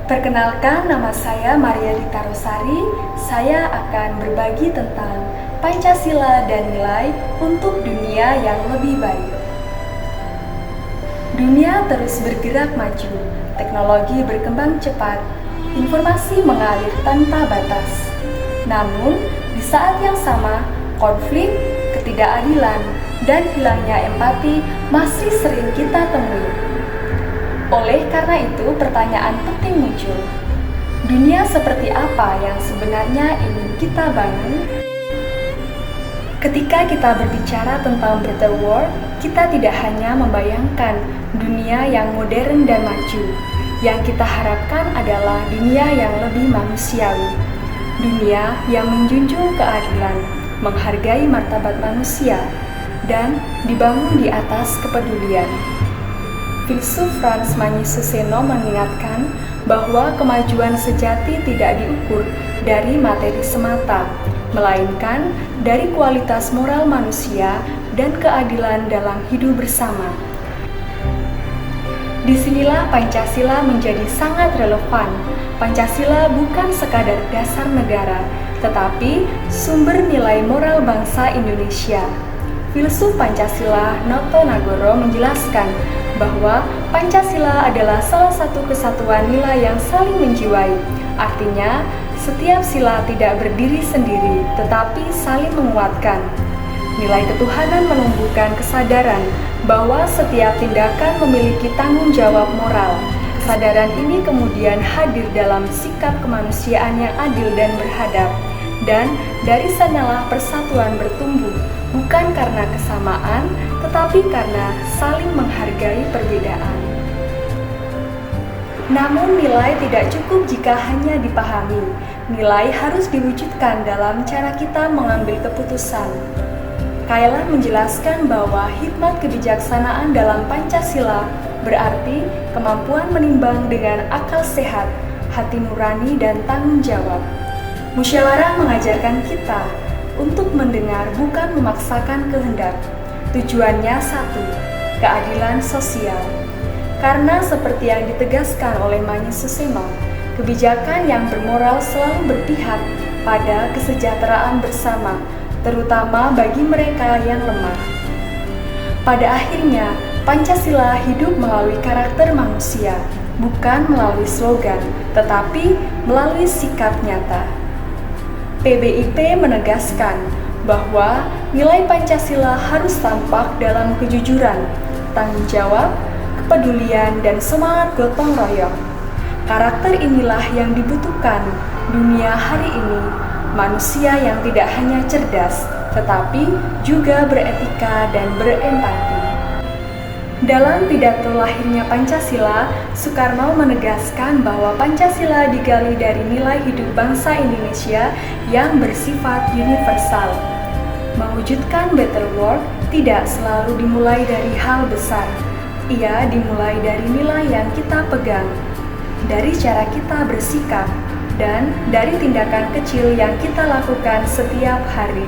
Perkenalkan, nama saya Maria Dita Rosari. Saya akan berbagi tentang Pancasila dan nilai untuk dunia yang lebih baik. Dunia terus bergerak maju, teknologi berkembang cepat, informasi mengalir tanpa batas. Namun, di saat yang sama, konflik, ketidakadilan, dan hilangnya empati masih sering kita temui. Oleh karena itu, pertanyaan penting muncul. Dunia seperti apa yang sebenarnya ingin kita bangun? Ketika kita berbicara tentang better world, kita tidak hanya membayangkan dunia yang modern dan maju. Yang kita harapkan adalah dunia yang lebih manusiawi. Dunia yang menjunjung keadilan, menghargai martabat manusia, dan dibangun di atas kepedulian. Filsuf Frans Manyisuseno mengingatkan bahwa kemajuan sejati tidak diukur dari materi semata, melainkan dari kualitas moral manusia dan keadilan dalam hidup bersama. Disinilah Pancasila menjadi sangat relevan. Pancasila bukan sekadar dasar negara, tetapi sumber nilai moral bangsa Indonesia. Filsuf Pancasila Noto Nagoro menjelaskan bahwa Pancasila adalah salah satu kesatuan nilai yang saling menjiwai. Artinya, setiap sila tidak berdiri sendiri, tetapi saling menguatkan. Nilai ketuhanan menumbuhkan kesadaran bahwa setiap tindakan memiliki tanggung jawab moral. Kesadaran ini kemudian hadir dalam sikap kemanusiaan yang adil dan beradab. Dan dari sanalah persatuan bertumbuh, bukan karena kesamaan, tetapi karena saling menghargai perbedaan. Namun nilai tidak cukup jika hanya dipahami. Nilai harus diwujudkan dalam cara kita mengambil keputusan. Kailan menjelaskan bahwa hikmat kebijaksanaan dalam Pancasila berarti kemampuan menimbang dengan akal sehat, hati nurani, dan tanggung jawab. Musyawarah mengajarkan kita untuk mendengar bukan memaksakan kehendak. Tujuannya satu, keadilan sosial. Karena seperti yang ditegaskan oleh Manyisuseno, kebijakan yang bermoral selalu berpihak pada kesejahteraan bersama, terutama bagi mereka yang lemah. Pada akhirnya, Pancasila hidup melalui karakter manusia, bukan melalui slogan, tetapi melalui sikap nyata. PBIP menegaskan bahwa nilai Pancasila harus tampak dalam kejujuran, tanggung jawab, kepedulian, dan semangat gotong royong. Karakter inilah yang dibutuhkan dunia hari ini, manusia yang tidak hanya cerdas, tetapi juga beretika dan berempati. Dalam pidato lahirnya Pancasila, Soekarno menegaskan bahwa Pancasila digali dari nilai hidup bangsa Indonesia yang bersifat universal. Mewujudkan better world tidak selalu dimulai dari hal besar. Ia dimulai dari nilai yang kita pegang, dari cara kita bersikap, dan dari tindakan kecil yang kita lakukan setiap hari.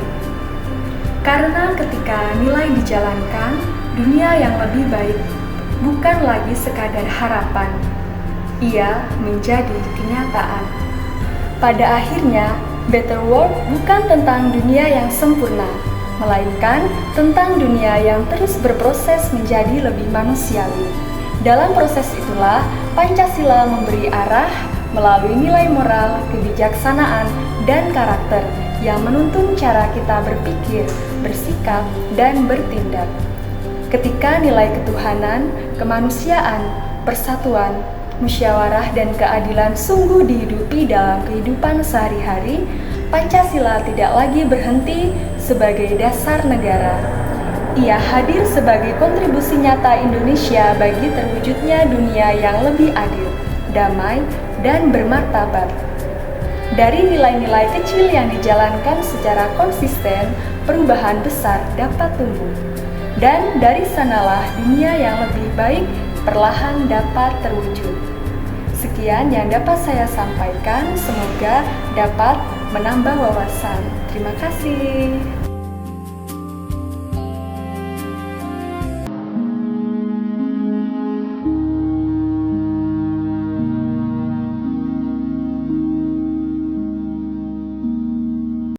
Karena ketika nilai dijalankan, dunia yang lebih baik bukan lagi sekadar harapan, ia menjadi kenyataan. Pada akhirnya, better world bukan tentang dunia yang sempurna, melainkan tentang dunia yang terus berproses menjadi lebih manusiawi. Dalam proses itulah, Pancasila memberi arah melalui nilai moral, kebijaksanaan, dan karakter yang menuntun cara kita berpikir, bersikap, dan bertindak. Ketika nilai ketuhanan, kemanusiaan, persatuan, musyawarah, dan keadilan sungguh dihidupi dalam kehidupan sehari-hari, Pancasila tidak lagi berhenti sebagai dasar negara. Ia hadir sebagai kontribusi nyata Indonesia bagi terwujudnya dunia yang lebih adil, damai, dan bermartabat. Dari nilai-nilai kecil yang dijalankan secara konsisten, perubahan besar dapat tumbuh. Dan dari sanalah dunia yang lebih baik perlahan dapat terwujud. Sekian yang dapat saya sampaikan, semoga dapat menambah wawasan. Terima kasih.